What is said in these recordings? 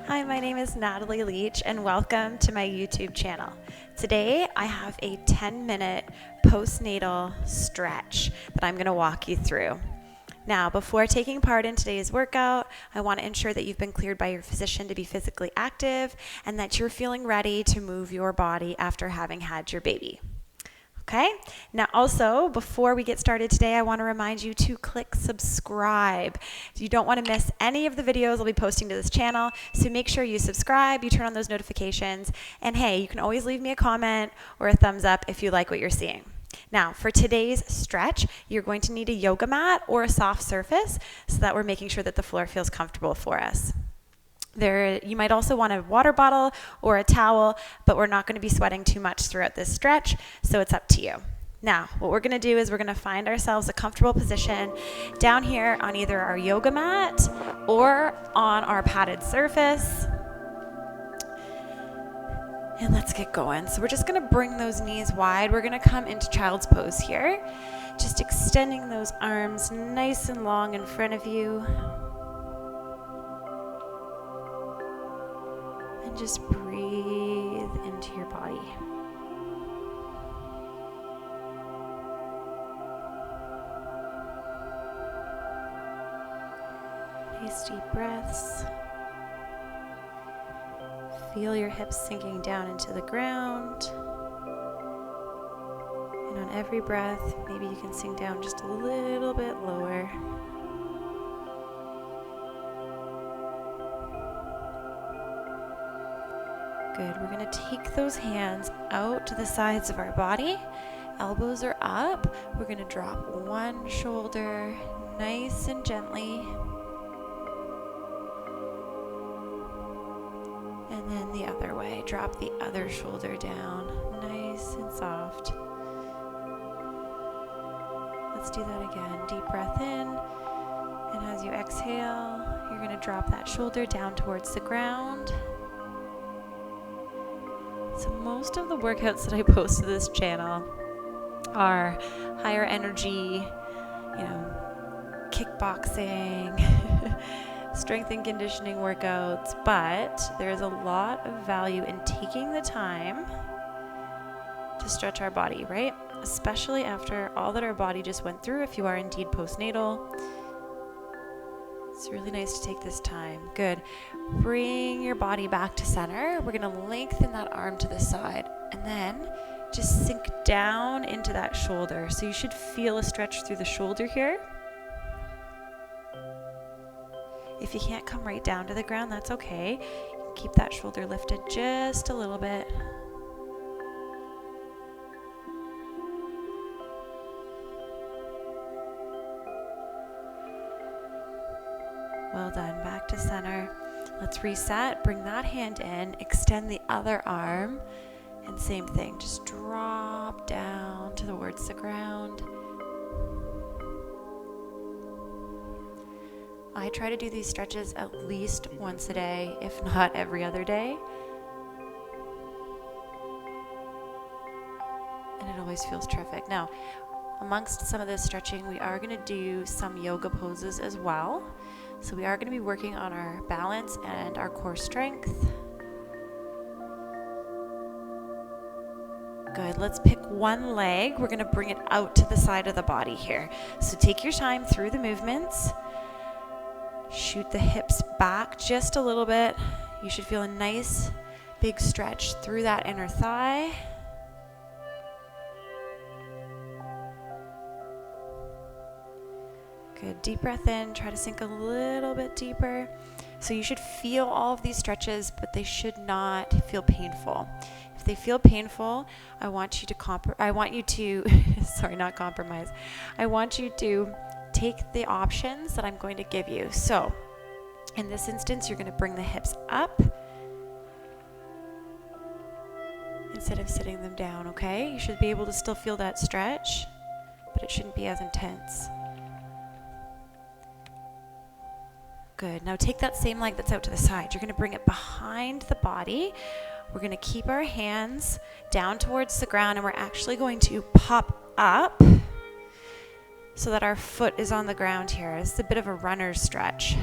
Hi, my name is Natalie Leach and welcome to my YouTube channel. Today I have a 10-minute postnatal stretch that I'm going to walk you through. Now, before taking part in today's workout, I want to ensure that you've been cleared by your physician to be physically active and that you're feeling ready to move your body after having had your baby. Okay, now also, before we get started today, I want to remind you to click subscribe. You don't want to miss any of the videos I'll be posting to this channel, so make sure you subscribe, you turn on those notifications, and hey, you can always leave me a comment or a thumbs up if you like what you're seeing. Now, for today's stretch, you're going to need a yoga mat or a soft surface so that we're making sure that the floor feels comfortable for us. You might also want a water bottle or a towel, but we're not going to be sweating too much throughout this stretch, so it's up to you. Now, what we're going to do is we're going to find ourselves a comfortable position down here on either our yoga mat or on our padded surface. And let's get going. So we're just going to bring those knees wide. We're going to come into child's pose here, just extending those arms nice and long in front of you. And just breathe into your body. Nice deep breaths. Feel your hips sinking down into the ground. And on every breath, maybe you can sink down just a little bit lower. Good. We're going to take those hands out to the sides of our body. Elbows are up. We're going to drop one shoulder nice and gently. And then the other way. Drop the other shoulder down nice and soft. Let's do that again. Deep breath in. And as you exhale, you're going to drop that shoulder down towards the ground. So most of the workouts that I post to this channel are higher energy, kickboxing, strength and conditioning workouts, but there's a lot of value in taking the time to stretch our body, right? Especially after all that our body just went through, if you are indeed postnatal. It's really nice to take this time. Good. Bring your body back to center. We're going to lengthen that arm to the side and then just sink down into that shoulder. So you should feel a stretch through the shoulder here. If you can't come right down to the ground, that's okay. Keep that shoulder lifted just a little bit. Well done. Back to center. Let's reset. Bring that hand in. Extend the other arm. And same thing. Just drop down towards the ground. I try to do these stretches at least once a day, if not every other day. And it always feels terrific. Now, amongst some of this stretching, we are going to do some yoga poses as well. So we are going to be working on our balance and our core strength. Good. Let's pick one leg. We're going to bring it out to the side of the body here. So take your time through the movements. Shoot the hips back just a little bit. You should feel a nice big stretch through that inner thigh. Good. Deep breath in. Try to sink a little bit deeper. So you should feel all of these stretches, but they should not feel painful. If they feel painful, I want you to not compromise. I want you to take the options that I'm going to give you. So in this instance, you're going to bring the hips up instead of sitting them down, okay? You should be able to still feel that stretch, but it shouldn't be as intense. Good. Now take that same leg that's out to the side. You're going to bring it behind the body. We're going to keep our hands down towards the ground, and we're actually going to pop up so that our foot is on the ground here. It's a bit of a runner's stretch.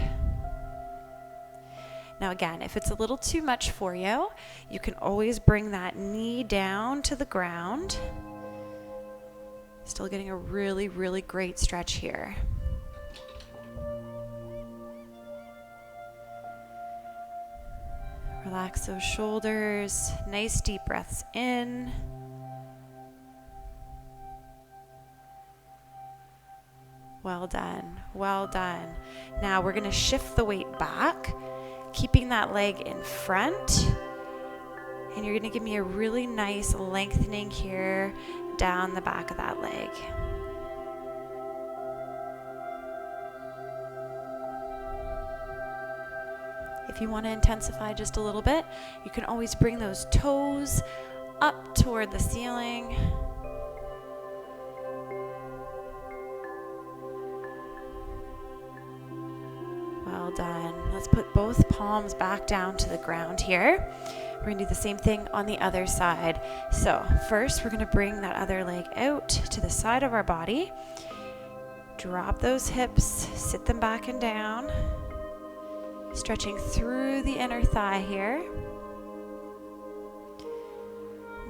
Now again, if it's a little too much for you, you can always bring that knee down to the ground. Still getting a really, really great stretch here. Relax those shoulders. Nice deep breaths in. Well done, well done. Now we're gonna shift the weight back, keeping that leg in front. And you're gonna give me a really nice lengthening here down the back of that leg. If you want to intensify just a little bit, you can always bring those toes up toward the ceiling. Well done. Let's put both palms back down to the ground here. We're going to do the same thing on the other side. So first, we're going to bring that other leg out to the side of our body. Drop those hips, sit them back and down. Stretching through the inner thigh here.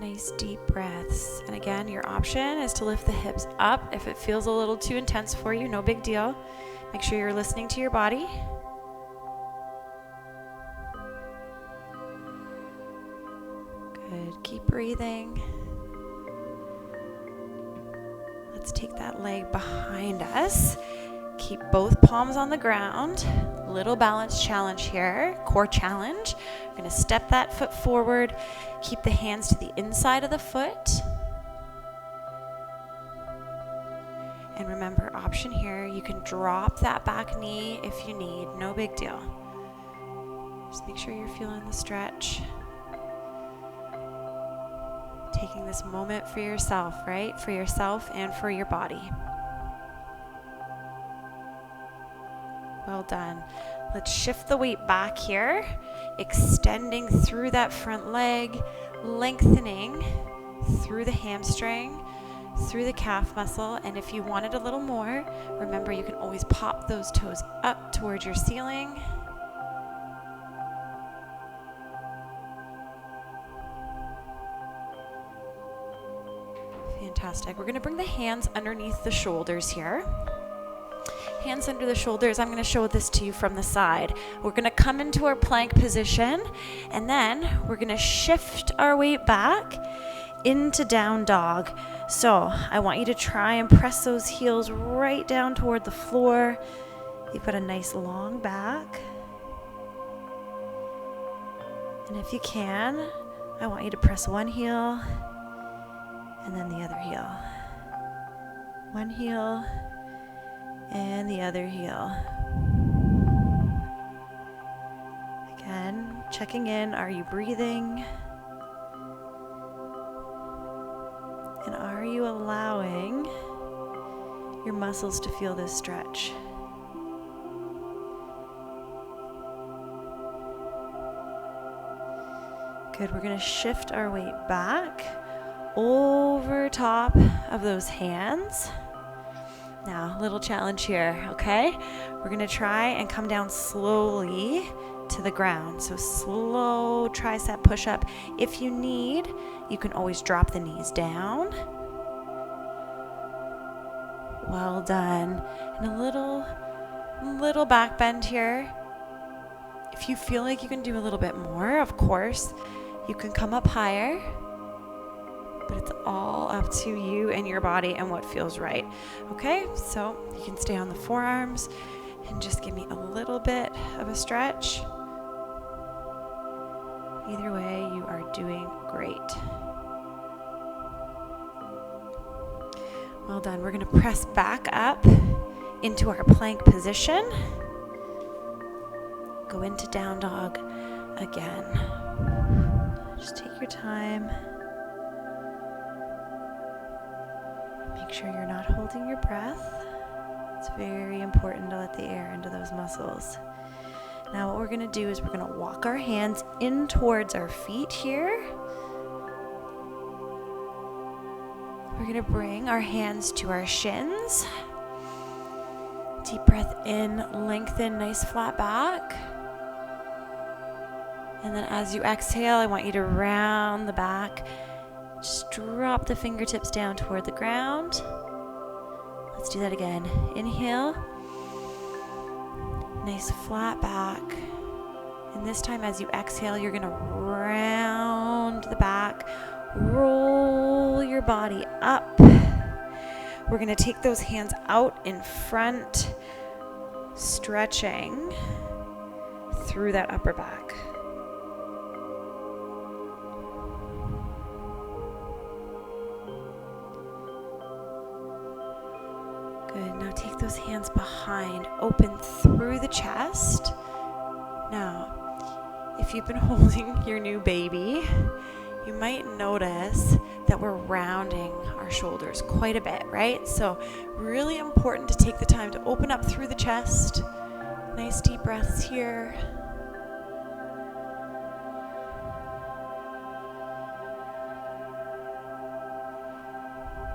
Nice deep breaths. And again, your option is to lift the hips up. If it feels a little too intense for you, no big deal. Make sure you're listening to your body. Good. Keep breathing. Let's take that leg behind us. Keep both palms on the ground. Little balance challenge here, core challenge. We're going to step that foot forward. Keep the hands to the inside of the foot. And remember, option here, you can drop that back knee if you need, no big deal. Just make sure you're feeling the stretch. Taking this moment for yourself, right? For yourself and for your body. Well done. Let's shift the weight back here, extending through that front leg, lengthening through the hamstring, through the calf muscle. And if you wanted a little more, remember you can always pop those toes up towards your ceiling. Fantastic. We're going to bring the hands underneath the shoulders here. Hands under the shoulders. I'm going to show this to you from the side. We're going to come into our plank position, and then we're going to shift our weight back into down dog. So I want you to try and press those heels right down toward the floor. You've got a nice long back. And if you can, I want you to press one heel and then the other heel. One heel and the other heel. Again, checking in. Are you breathing? And are you allowing your muscles to feel this stretch? Good. We're going to shift our weight back over top of those hands. Now, little challenge here, okay? We're going to try and come down slowly to the ground. So slow tricep push-up. If you need, you can always drop the knees down. Well done. And a little back bend here. If you feel like you can do a little bit more, of course, you can come up higher. But it's all up to you and your body and what feels right. Okay, so you can stay on the forearms and just give me a little bit of a stretch. Either way, you are doing great. Well done. We're going to press back up into our plank position. Go into down dog again. Just take your time. Make sure you're not holding your breath. It's very important to let the air into those muscles. Now what we're going to do is we're going to walk our hands in towards our feet here. We're going to bring our hands to our shins. Deep breath in, lengthen, nice flat back. And then as you exhale, I want you to round the back. Just drop the fingertips down toward the ground. Let's do that again. Inhale. Nice flat back. And this time as you exhale, you're going to round the back. Roll your body up. We're going to take those hands out in front, stretching through that upper back. Good. Now take those hands behind, open through the chest. Now, if you've been holding your new baby, you might notice that we're rounding our shoulders quite a bit, right? So really important to take the time to open up through the chest. Nice deep breaths here.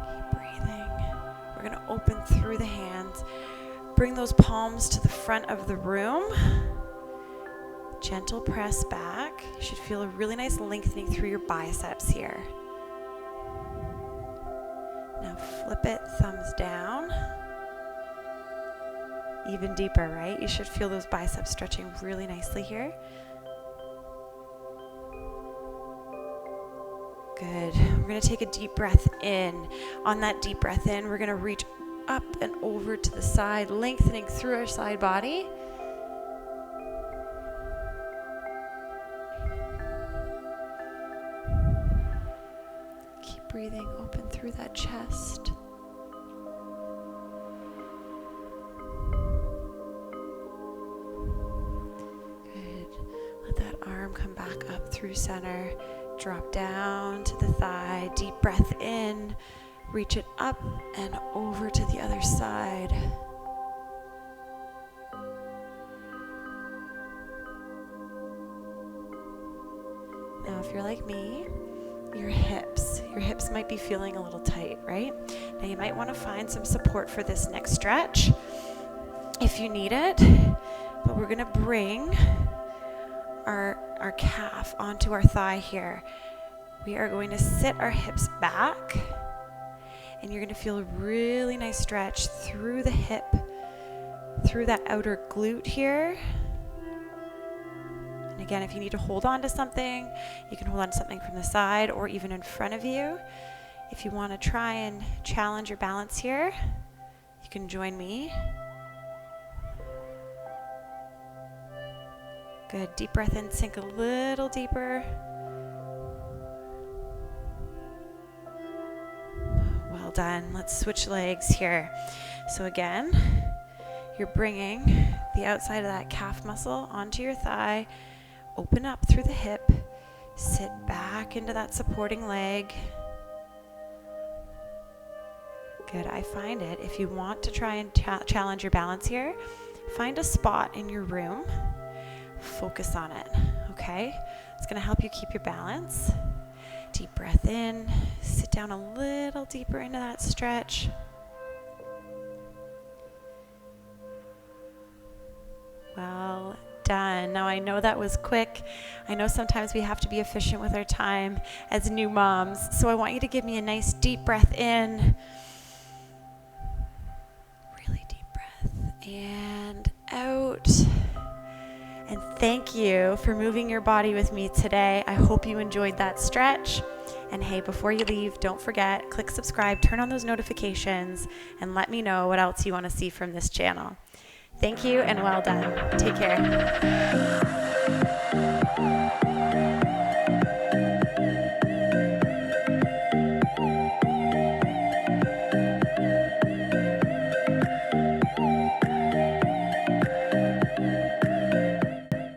Keep breathing. We're going to open through the hands. Bring those palms to the front of the room. Gentle press back. You should feel a really nice lengthening through your biceps here. Now flip it, thumbs down. Even deeper, right? You should feel those biceps stretching really nicely here. Good. We're going to take a deep breath in. On that deep breath in, we're going to reach up and over to the side, lengthening through our side body. Keep breathing, open through that chest. Good. Let that arm come back up through center. Drop down to the thigh. Deep breath in. Reach it up and over to the other side. Now, if you're like me, your hips might be feeling a little tight, right? Now, you might want to find some support for this next stretch if you need it. But we're going to bring our calf onto our thigh here. We are going to sit our hips back, and you're going to feel a really nice stretch through the hip, through that outer glute here. And again, if you need to hold on to something, you can hold on to something from the side or even in front of you. If you want to try and challenge your balance here, you can join me. Good. Deep breath in, sink a little deeper. Well done. Let's switch legs here. So again, you're bringing the outside of that calf muscle onto your thigh. Open up through the hip. Sit back into that supporting leg. Good. I find it. If you want to try and challenge your balance here, find a spot in your room. Focus on it, okay? It's going to help you keep your balance. Deep breath in. Sit down a little deeper into that stretch. Well done. Now I know that was quick. I know sometimes we have to be efficient with our time as new moms. So I want you to give me a nice deep breath in. Really deep breath. And out. And thank you for moving your body with me today. I hope you enjoyed that stretch. And hey, before you leave, don't forget, click subscribe, turn on those notifications, and let me know what else you want to see from this channel. Thank you and well done. Take care.